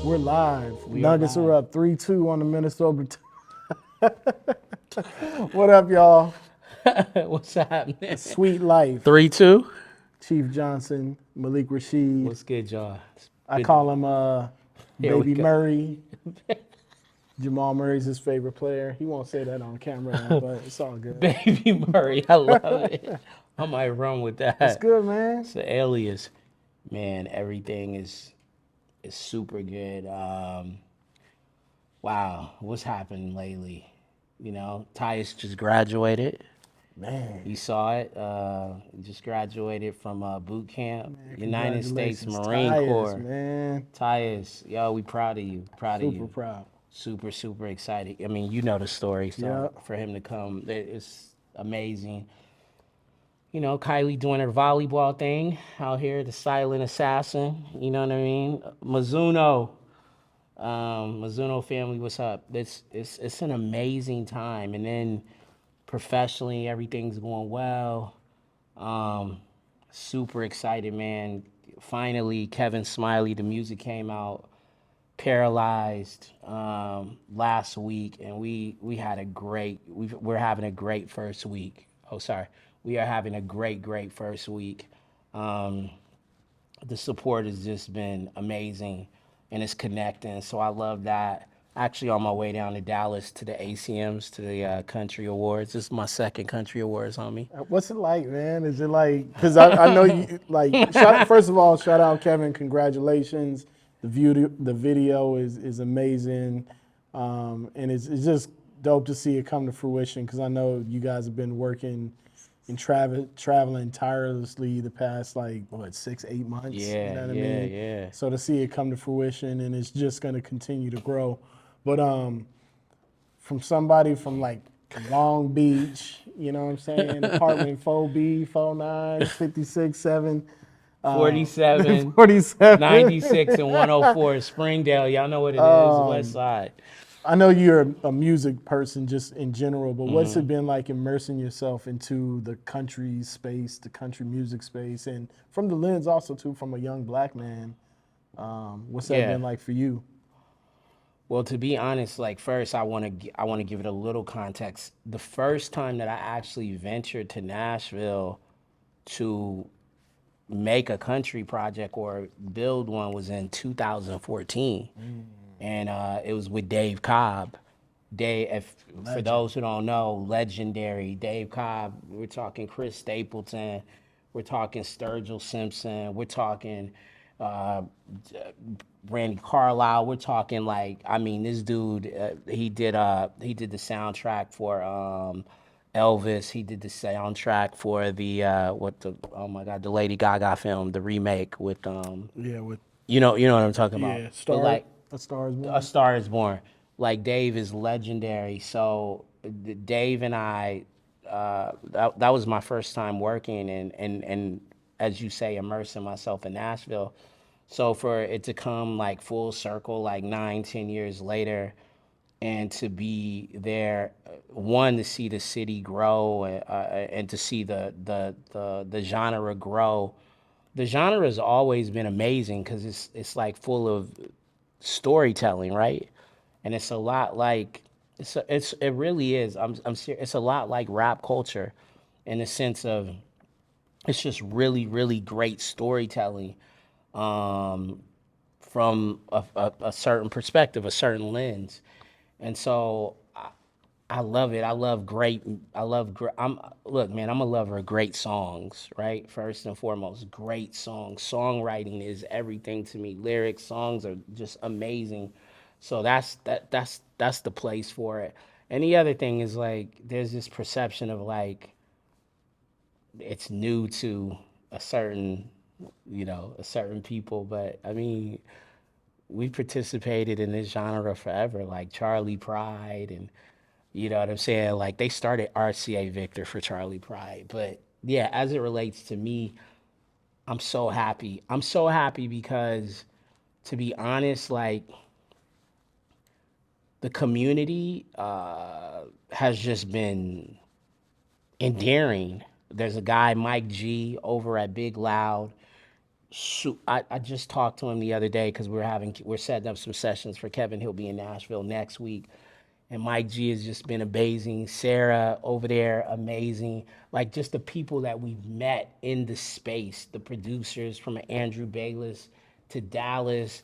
We're live. We are Nuggets are live. up 3-2 on the Minnesota. What up, y'all? What's happening? Sweet life. 3-2. Chief Johnson, Malik Rasheed. What's good, y'all? It's I good. call him Here we Baby go. Murray. Jamal Murray's his favorite player. He won't say that on camera, though, but it's all good. Baby Murray. I love it. I might run with What's that. good, man? It's an alias. Man, everything is super good. Wow, what's happened lately? You know, Tyson just graduated. You Man, saw it. Just graduated from boot camp, United States congratulations. Marine Tyus, Corps. man. Tyus, yo, we proud of you. Proud of Super you. proud. Super, super excited. I mean, you know the story, so Yep. for him to come, it's amazing. You know, Kylie doing her volleyball thing out here, the silent assassin. You know what I mean? Mizuno family, what's up? It's an amazing time, and then professionally, everything's going well. Um, Super excited, man. Finally, Kevin Smiley, the music came out. Paralyzed last week, and we had a great. We're having a great first week. Oh, sorry, we are having a great first week. Um, the support has just been amazing, and it's connecting. So I love that. Actually, on my way down to Dallas to the ACMs, to the Country Awards. This is my second Country Awards, homie. What's it like, man? Is it like, because I know you, like, first of all, shout out Kevin, congratulations. The video is amazing. And it's just dope to see it come to fruition because I know you guys have been working and traveling tirelessly the past, like, what, 6-8 months? You Yeah, know what I yeah, mean? yeah. So to see it come to fruition and it's just going to continue to grow. But from somebody from like Long Beach, you know what I'm saying? Apartment 4B, 49, 56, 7, 47, 47. 96, and 104 Springdale. Y'all know what it is, West Side. I know you're a music person just in general, but what's it been like immersing yourself into the country space, the country music space, and from the lens also too, from a young black man, what's that Yeah. been like for you? Well, to be honest, like first, I want to give it a little context. The first time that I actually ventured to Nashville to make a country project or build one was in 2014, and it was with Dave Cobb. Dave, if for Legend. those who don't know, legendary Dave Cobb. We're talking Chris Stapleton, we're talking Sturgill Simpson, we're talking uh, Randy Carlisle. We're talking like, I mean, this dude, he did the soundtrack for Elvis. He did the soundtrack for the what the oh my god, the Lady Gaga film, the remake with Yeah, with you know what I'm talking about. yeah, But Star like A Star Is A Born. Star Is Born, like Dave is legendary. So Dave and I, that was my first time working and as you say, immersing myself in Nashville. So for it to come like full circle, like 9, 10 years later, and to be there, one to see the city grow, and to see the genre grow. The genre has always been amazing because it's like full of storytelling, right? And it's a lot like it really is. I'm serious. It's a lot like rap culture, in the sense of it's just really great storytelling, um, from a certain perspective, a certain lens. And so I love it. I love great. I love. I'm look, man. I'm a lover of great songs, right? First and foremost, great songs. Songwriting is everything to me. Lyrics, songs are just amazing. So that's the place for it. And the other thing is like there's this perception of like it's new to a certain a certain people, but I mean we participated in this genre forever, like Charlie Pride and you know what I'm saying? Like they started RCA Victor for Charlie Pride. But yeah, as it relates to me, I'm so happy. I'm so happy because to be honest, like the community has just been endearing. There's a guy, Mike G, over at Big Loud. Shoot, I just talked to him the other day because we're setting up some sessions for Kevin. He'll be in Nashville next week. And Mike G has just been amazing. Sarah over there, amazing. Like just the people that we've met in the space, the producers from Andrew Bayless to Dallas,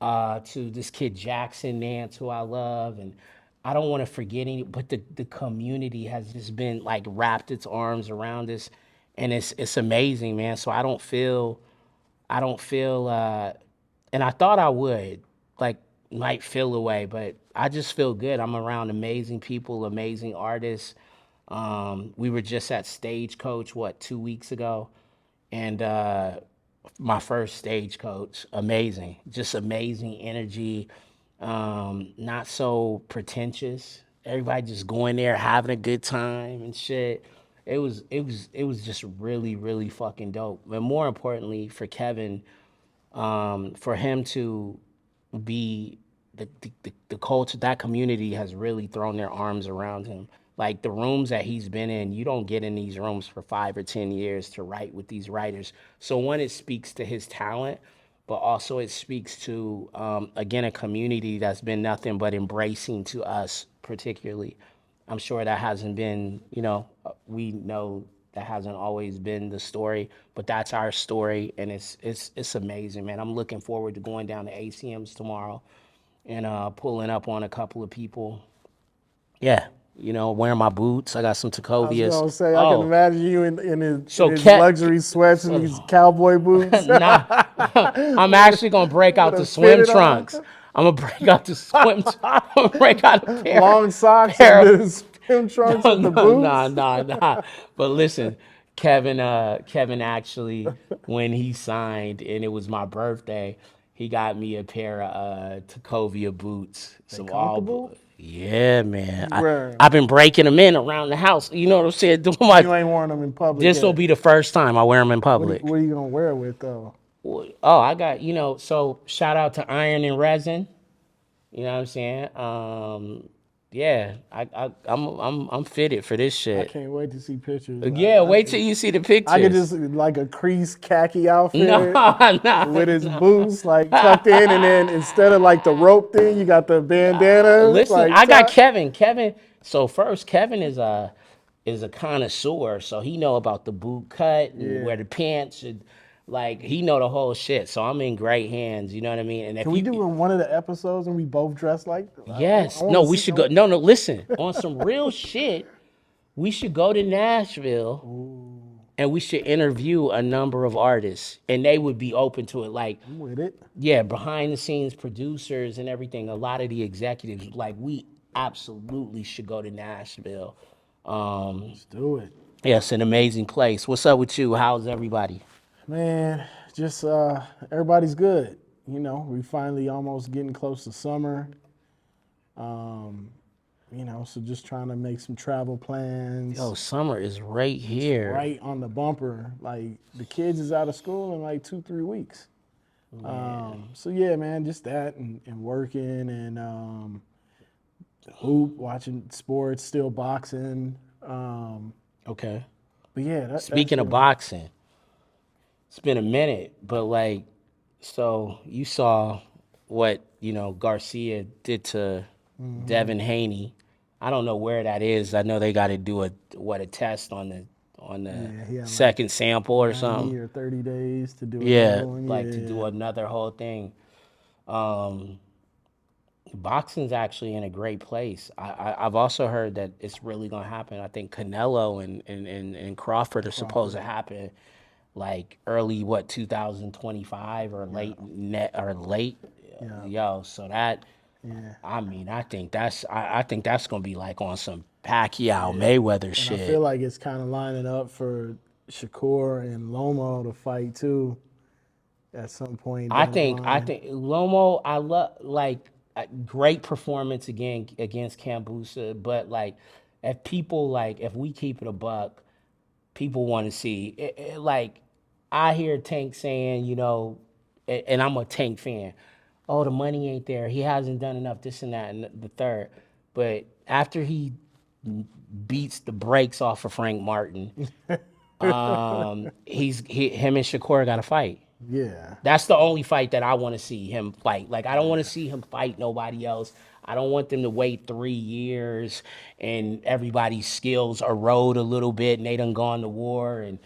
to this kid Jackson Nance, who I love. And I don't want to forget any, but the community has just been like wrapped its arms around us. And it's amazing, man. So I don't feel, and I thought I would, like, might feel away, but I just feel good. I'm around amazing people, amazing artists. We were just at Stagecoach, 2 weeks ago? And my first Stagecoach, amazing, just amazing energy, not so pretentious. Everybody just going there, having a good time and shit. It was just really, really fucking dope. But more importantly, for Kevin, for him to be the culture, that community has really thrown their arms around him. Like the rooms that he's been in, you don't get in these rooms for 5 or 10 years to write with these writers. So one, it speaks to his talent, but also it speaks to again a community that's been nothing but embracing to us, particularly. I'm sure that hasn't been, we know that hasn't always been the story, but that's our story, and it's amazing, man. I'm looking forward to going down to ACMs tomorrow and pulling up on a couple of people. Yeah, wearing my boots. I got some I was Tacovias. gonna say, I can Oh, imagine you in so his Cat, luxury sweats and these cowboy boots. nah, I'm actually gonna break out With the a swim fitted on, trunks. I'm gonna break out the swim. I'm gonna break out a long socks and pair of the swim trunks no, with the no, nah, boots. nah, nah. But listen, Kevin actually, when he signed and it was my birthday, he got me a pair of Tacovia boots. They Some comfortable? yeah, man. Where I've been breaking them in around the house. You know what I'm saying? Doing my. you ain't worn them in public This will yet. be the first time I wear them in What public. are you gonna wear it with though? Oh, I got So shout out to Iron and Resin. You know what I'm saying? Yeah, I'm fitted for this I shit. can't wait to see pictures. Yeah, wait till you see the I could pictures. just like a creased khaki No, outfit no, with his no. boots like tucked in, and then instead of like the rope thing, you got the bandana Listen, like I got tucked. Kevin. So first, Kevin is a connoisseur, so he know about the boot cut and Yeah. where the pants should, like he know the whole shit. So I'm in great hands. You know what I mean? And Can if we you, do in one of the episodes and we both dress like? I yes, want no, to we see. should go. No, no, listen, on some real shit, we should go to Nashville and we should interview a number of artists, and they would be open to it. Like, I'm with it. yeah, behind the scenes producers and everything, a lot of the executives, like, we absolutely should go to Nashville. Let's do it, Yeah, it's an amazing place. What's up with you? How's everybody? man. Just everybody's good. We finally almost getting close to summer. Um, so just trying to make some travel plans. Yo, summer is right here. Right on the bumper. Like the kids is out of school in like 2-3 weeks. So yeah, man, just that and working and hoop, watching sports, still boxing. Okay. But yeah, that's Speaking of boxing, it's been a minute, but like, so you saw what, Garcia did to Devin Haney. I don't know where that is. I know they got to do a test on the yeah, he had like second sample or 90 something. or 30 days to do Yeah, another one. like to Yeah, do another whole thing. Um, Boxing's actually in a great place. I've also heard that it's really gonna happen. I think Canelo and Crawford are supposed to happen like early 2025 or late. yeah, Yo, so that, yeah. I mean, I think that's gonna be like on some Pacquiao Mayweather And I feel shit. like it's kind of lining up for Shakur and Lomo to fight too at some point I down the think I line. think Lomo, I love, like, a great performance again against Kambusa, but like, if we keep it a buck, people want to see like, I hear Tank saying, and I'm a Tank fan. Oh, the money ain't there. He hasn't done enough. This and that and the third. But after he beats the brakes off of Frank Martin, him and Shakur got to fight. Yeah. That's the only fight that I want to see him fight. Like, I don't want to see him fight nobody else. I don't want them to wait 3 years and everybody's skills erode a little bit and they done gone to war. And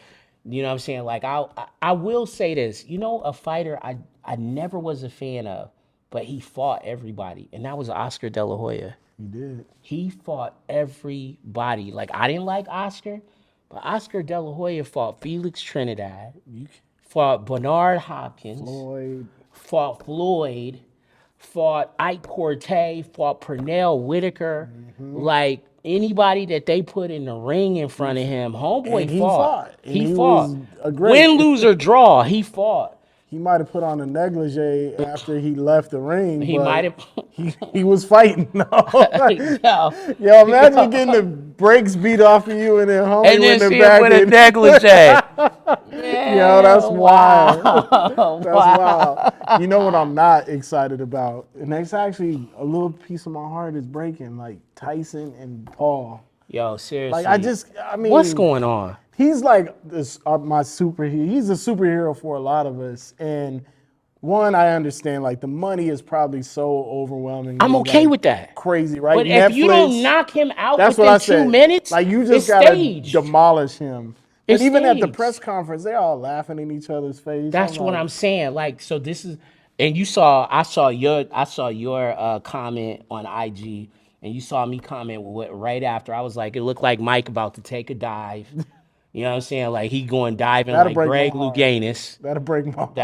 you know what I'm saying? Like, I will say this. You know, a fighter I never was a fan of, but he fought everybody, and that was Oscar De La Hoya. He did. He fought everybody. Like, I didn't like Oscar, but Oscar De La Hoya fought Felix Trinidad, fought Bernard Hopkins, Floyd. fought Floyd, fought Ike Cortez, fought Pernell Whitaker. Like, anybody that they put in the ring in front of him, homeboy And he fought. fought. And He he fought. was a great. Win, lose, or draw, he fought. He might have put on a negligee after he left the ring. He but might have. He was fighting. No. Yo, Yo, imagine getting the brakes beat off of you and then homie and then went in see the him back with a and negligee. yo, that's wild. Wow. That's wild. You know what I'm not excited about? And that's actually a little piece of my heart is breaking, like Tyson and Paul. Yo, seriously. Like I mean, what's going on? he's like this my superhero. He's a superhero for a lot of us. And one, I understand like the money is probably so overwhelming. I'm okay with that. Crazy, right? But if you don't knock him out that's what I within 2 said. minutes, Like you it's just gotta staged. demolish him. But It's even at the staged. press conference, they're all laughing in each other's face. That's what I'm saying. Like, so this is, and I saw your comment on IG, and you saw me comment right after. I was like, it looked like Mike about to take a dive. You know what I'm saying? Like, he going diving That'll like break my Greg heart. Louganis. That'll break my heart.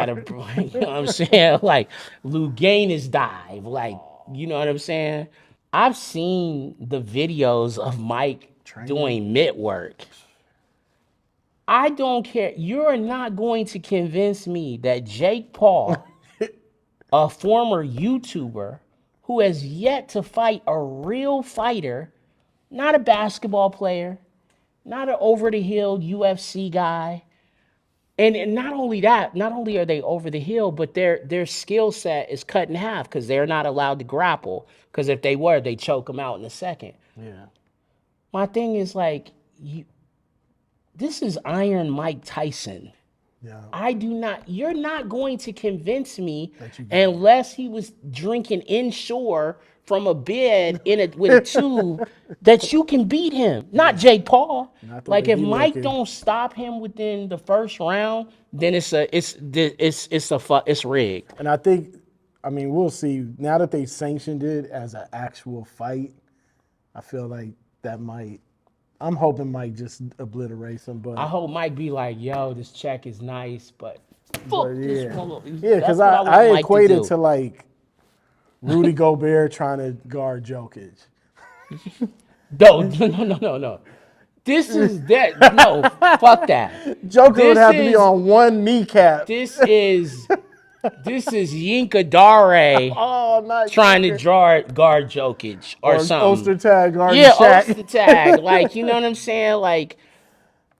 You know what I'm saying? Like, Louganis dive. Like, you know what I'm saying? I've seen the videos of Mike doing mitt work. I don't care. You're not going to convince me that Jake Paul, a former YouTuber who has yet to fight a real fighter, not a basketball player, not an over the hill UFC guy, and not only that, not only are they over the hill, but their skill set is cut in half because they're not allowed to grapple. Because if they were, they choke them out in a second. Yeah. My thing is like, this is Iron Mike Tyson. Yeah. You're not going to convince me unless he was drinking inshore from a bed with a tube that you can beat him. Not Jake Paul. Like if Mike don't stop him within the first round, then it's rigged. And I mean, we'll see. Now that they sanctioned it as an actual fight, I feel like I'm hoping Mike just obliterates him. But I hope Mike be like, yo, this check is nice, but fuck this one. Yeah, because I equate it to like Rudy Gobert trying to guard Jokic. No. This is that. No, fuck that. Joker would have to be on one kneecap. This is Yinka Dare trying to guard Jokic or something. Ostertag guard Yeah, Shaq. Ostertag. Like, you know what I'm saying? Like,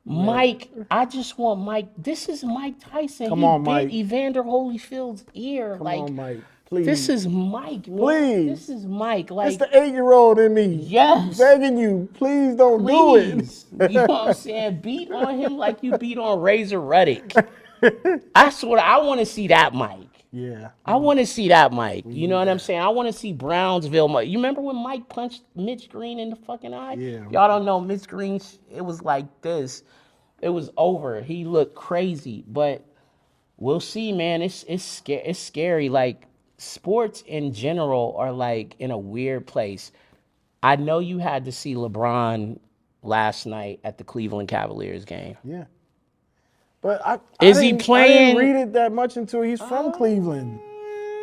Mike, I just want Mike. This is Mike Tyson. Come on, bit Mike. Evander Holyfield's ear. Come on, Mike. Please. This is Mike, man. Please. This is Mike. Like, It's the 8-year-old in me. Yes. Begging you, please don't do it. please. You know what I'm saying? Beat on him like you beat on Razor Ruddock. That's what I want to see. That Mike. Yeah. I want to see that Mike. You know what I'm saying? I want to see Brownsville Mike. You remember when Mike punched Mitch Green in the fucking eye? Yeah. Y'all don't know Mitch Green. It was like this. It was over. He looked crazy, but we'll see, man. It's scary. Like, sports in general are like in a weird place. I know you had to see LeBron last night at the Cleveland Cavaliers game. Yeah. But I He didn't playing? read it that much until he's from Cleveland.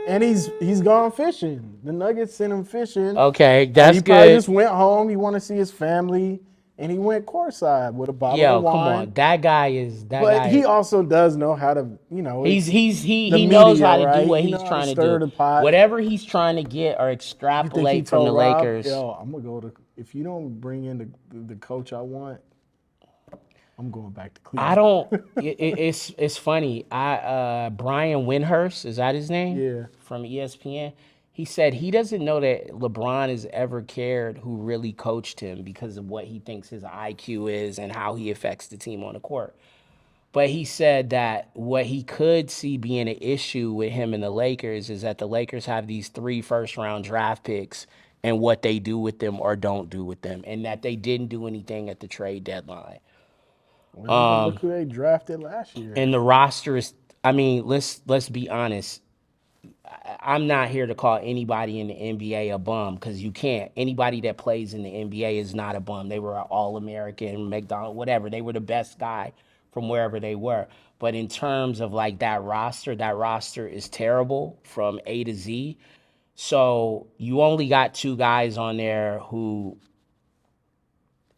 And he's gone fishing. The Nuggets sent him fishing. Okay, He that's probably good. just went home. He wanted to see his family. And he went courtside with a bottle Yo, of wine. come on. That guy is But he also does know how to, he the knows how to media, right? do what He he's know how to trying to stir do. the pot. Whatever he's trying to get or You think he extrapolate from the told Rob, Lakers. Yo, I'm gonna go to. If you don't bring in the coach I want, I'm going back to Cleveland. I don't. It's funny. Brian Windhurst, is that his name? Yeah. From ESPN. He said he doesn't know that LeBron has ever cared who really coached him because of what he thinks his IQ is and how he affects the team on the court. But he said that what he could see being an issue with him and the Lakers is that the Lakers have these 3 first-round draft picks and what they do with them or don't do with them, and that they didn't do anything at the trade deadline. Well, but look who they drafted last year. And the roster is, I mean, let's be honest. I'm not here to call anybody in the NBA a bum because you can't. Anybody that plays in the NBA is not a bum. They were an All-American, McDonald, whatever. They were the best guy from wherever they were. But in terms of like that roster is terrible from A to Z. So you only got 2 guys on there who,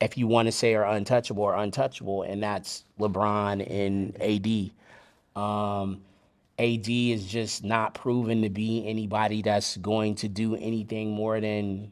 if you want to say are untouchable, and that's LeBron and AD. AD is just not proven to be anybody that's going to do anything more than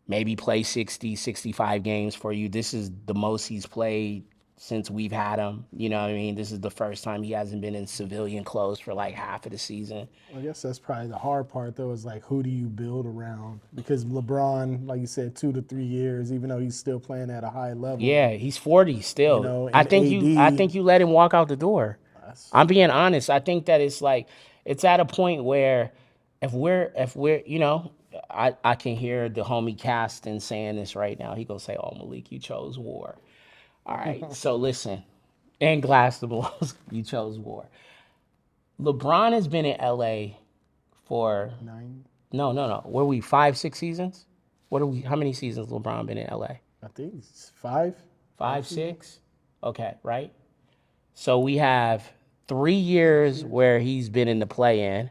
maybe play 60, 65 games for you. This is the most he's played since we've had him. You know what I mean? This is the first time he hasn't been in civilian clothes for like half of the season. I guess that's probably the hard part, though, is like, who do you build around? Because LeBron, like you said, 2 to 3 years, even though he's still playing at a high level. Yeah, he's 40 still. You know, I and think you let him walk out the door. I'm being honest. I think that it's like it's at a point where if we're you know, I can hear the homie Caston saying this right now. He gonna say, "Oh, Malik, you chose war." All right. So listen, and Glass the Blows, you chose war. LeBron has been in LA for 9, no. Were we 5, 6 seasons? What are we? How many seasons LeBron been in LA? I think it's 5. 5, 6. Okay, right. So we have 3 years where he's been in the play-in,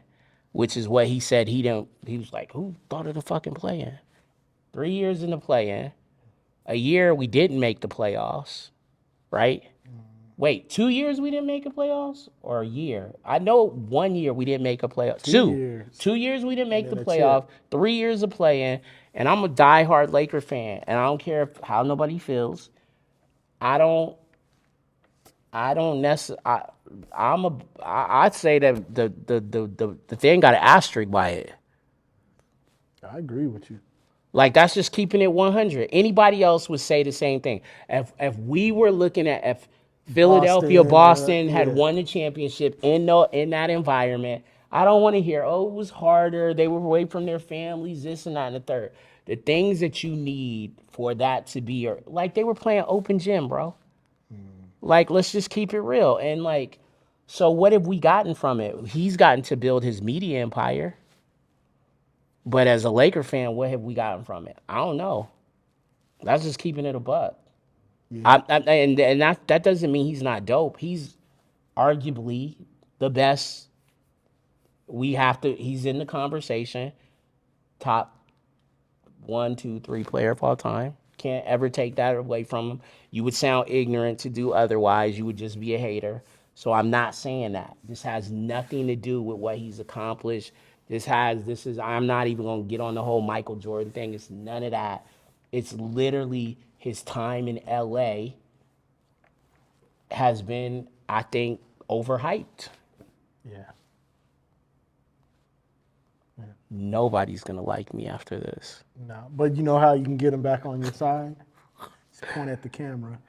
which is what he said he didn't. He was like, "Who thought of the fucking play-in?" 3 years in the play-in. A year we didn't make the playoffs, right? Wait, 2 years we didn't make the playoffs, or a year? I know 1 year we didn't make a playoff. 2 years. 2 years we didn't make the then a playoff. chip. 3 years of play-in, and I'm a diehard Laker fan, and I don't care how nobody feels. I don't necessarily. I'd say that the thing got an asterisk by it. I agree with you. Like that's just keeping it 100. Anybody else would say the same thing. If we were looking at if Philadelphia, Boston had won the championship in that environment, I don't want to hear, oh, it was harder. They were away from their families, this and that and the third. The things that you need for that to be, like they were playing open gym, bro. Like, let's just keep it real. And like, so what have we gotten from it? He's gotten to build his media empire. But as a Laker fan, what have we gotten from it? I don't know. That's just keeping it a buck. Yeah. And that doesn't mean he's not dope. He's arguably the best. He's in the conversation. Top 1, 2, 3 player of all time. Can't ever take that away from him. You would sound ignorant to do otherwise. You would just be a hater. So I'm not saying that. This has nothing to do with what he's accomplished. I'm not even going to get on the whole Michael Jordan thing. It's none of that. It's literally his time in LA has been, I think, overhyped. Yeah. Nobody's going to like me after this. No, but you know how you can get them back on your side? Just point at the camera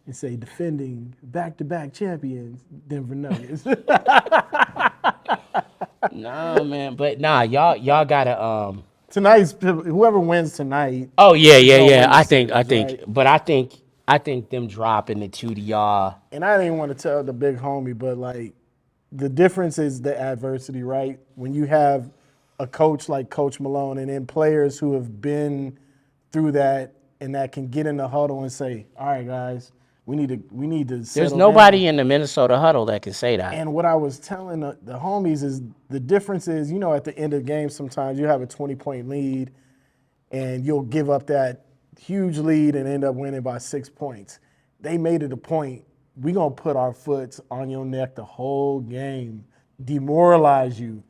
and say, defending back-to-back champions, Denver Nuggets. Nah, man. But nah, y'all gotta Tonight's, whoever wins tonight. Oh yeah. win I the think series, right? but I think them dropping the 2 to y'all. And I didn't want to tell the big homie, but like the difference is the adversity, right? When you have a coach like Coach Malone and then players who have been through that and that can get in the huddle and say, all right, guys, we need to settle There's nobody down. in the Minnesota huddle that can say that. And what I was telling the homies is the difference is, you know, at the end of the game, sometimes you have a 20-point lead and you'll give up that huge lead and end up winning by 6 points. They made it a point. We're going to put our foot on your neck the whole game, demoralize you.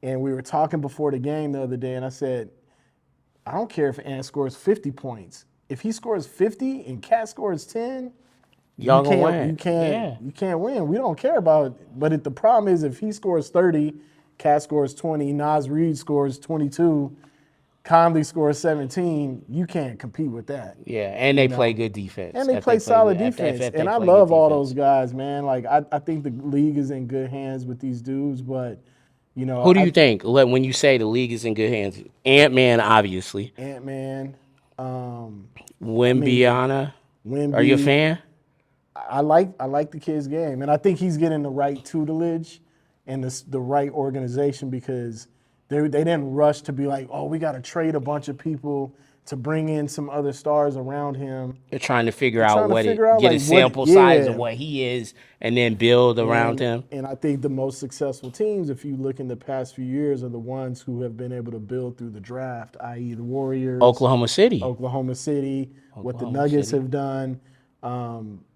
And we were talking before the game the other day, and I said, I don't care if Ant scores 50 points. If he scores 50 and Cat scores 10, Y'all gonna win. You can't win. We don't care about it. But the problem is if he scores 30, Cat scores 20, Nas Reed scores 22, Conley scores 17, you can't compete with that. Yeah, and they play good defense. And they If play solid good- if defense. they And I play love good all defense. those guys, man. Like, I think the league is in good hands with these dudes, but, you know, Who do you think, when you say the league is in good hands? Ant-Man, obviously. Ant-Man, Wimbiana. Are you a Wemby. fan? I like the kid's game, and I think he's getting the right tutelage and the right organization because they didn't rush to be like, oh, we got to trade a bunch of people to bring in some other stars around him. They're trying to figure They're out trying to what figure it, out get like a sample size of what he is, and then build around him. And I think the most successful teams, if you look in the past few years, are the ones who have been able to build through the draft, i.e., the Warriors, Oklahoma City. what the Nuggets have done.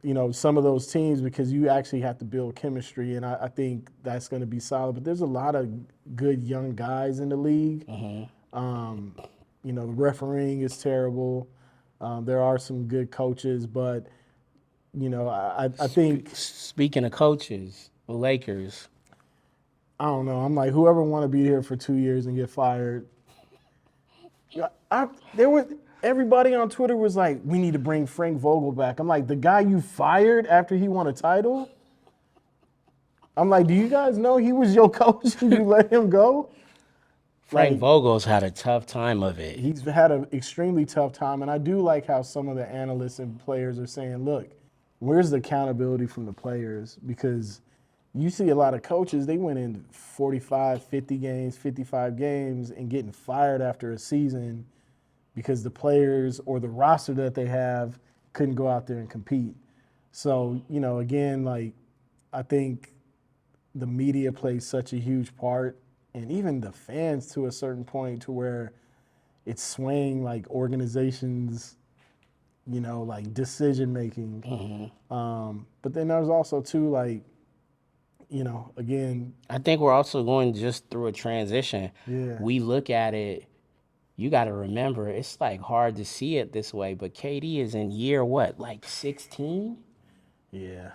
You know, some of those teams, because you actually have to build chemistry, and I think that's going to be solid. But there's a lot of good young guys in the league. You know, the refereeing is terrible. There are some good coaches, but you know, I think. Speaking of coaches, the Lakers. I don't know. I'm like, whoever want to be here for 2 years and get fired. Everybody on Twitter was like, we need to bring Frank Vogel back. I'm like, the guy you fired after he won a title? I'm like, do you guys know he was your coach and you let him go? Frank Vogel's had a tough time of it. He's had an extremely tough time, and I do like how some of the analysts and players are saying, look, where's the accountability from the players? Because you see a lot of coaches, they went in 45, 50 games, 55 games and getting fired after a season because the players or the roster that they have couldn't go out there and compete. So, you know, again, like, I think the media plays such a huge part, and even the fans to a certain point, to where it's swaying like organizations, you know, like decision making. But then there's also too, like, you know, again, I think we're also going just through a transition. Yeah. We look at it, you got to remember, it's like hard to see it this way, but KD is in year what, like 16? yeah,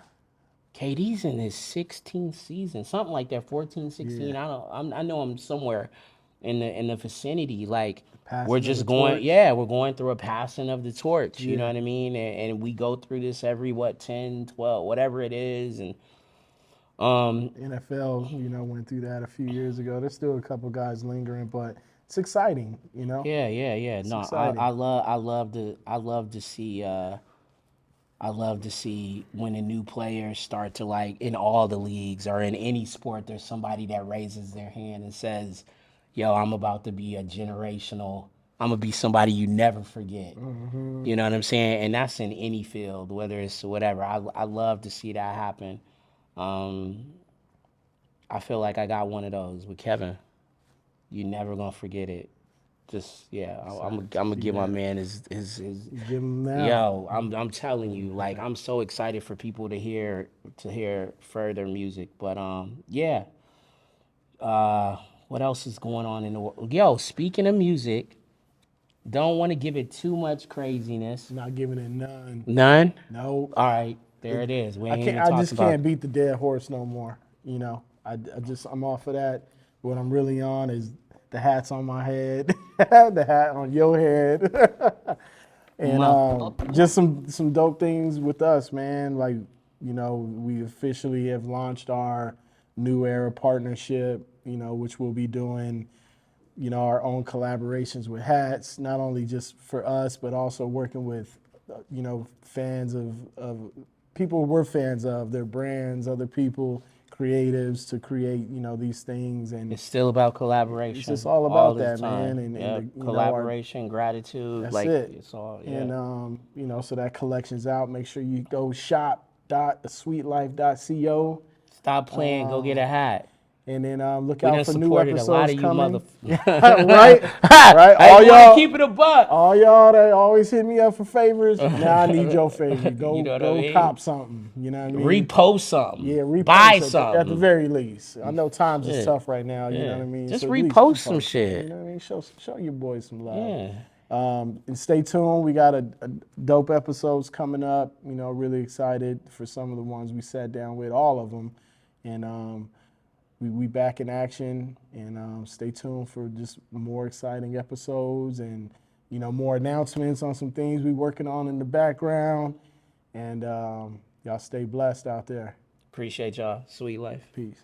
KD's in his 16th season, something like that, 14, 16. Yeah. I know I'm somewhere in the vicinity. Like, passing we're of just the torch. torch. Yeah, we're going through a passing of the torch. You know Yeah. what I mean? And we go through this every 10, 12, whatever it is, and NFL, you know, went through that a few years ago. There's still a couple guys lingering, but it's exciting, you know. yeah. It's No, exciting. I love to see. I love to see when a new players start to, like, in all the leagues or in any sport, there's somebody that raises their hand and says, yo, I'm about to be a generational, I'm going to be somebody you never forget. You know what I'm saying? And that's in any field, whether it's whatever. I love to see that happen. I feel like I got one of those with Kevin. You never going to forget it. Just, yeah, I'm gonna give my man his Give them now. yo, I'm telling you, like, I'm so excited for people to hear further music. But yeah. What else is going on in the world? Yo, speaking of music, don't want to give it too much craziness. Not giving it none. None? No. All right, there it is. We ain't even I talked just about can't beat the dead horse no more. You know, I'm off of that. What I'm really on is the hats on my head, the hat on your head, and just some dope things with us, man. Like, you know, we officially have launched our New Era partnership, you know, which we'll be doing, you know, our own collaborations with hats, not only just for us, but also working with, you know, fans of people we're fans of, their brands, other people, creatives, to create, you know, these things. And it's still about collaboration. it's just all about the that, time. man. And, Yep. and you Collaboration, gratitude. that's Like, it. it's all, yeah. And, you know, so that collection's out. Make sure you go shop.thesweetlife.co. Stop playing, go get a hat. And then look We out done for new supported a lot episodes of you coming. motherfuckers. Right? Right? Hey, All boy, y'all, keep it a buck. all y'all that always hit me up for favors, now I need your favor. Go You know what I mean? cop something. You know what I mean? Repost something. Yeah, repost Buy at the something. very least. I know times is Yeah. tough right now. You know Yeah. what I mean? Just at least repost some repost it, shit. You know what I mean? Show your boys some love. Yeah. And stay tuned. We got a dope episodes coming up. You know, really excited for some of the ones we sat down with, all of them, and we back in action, and stay tuned for just more exciting episodes and more announcements on some things we working on in the background. And y'all stay blessed out there. Appreciate y'all. Sweet life. Peace.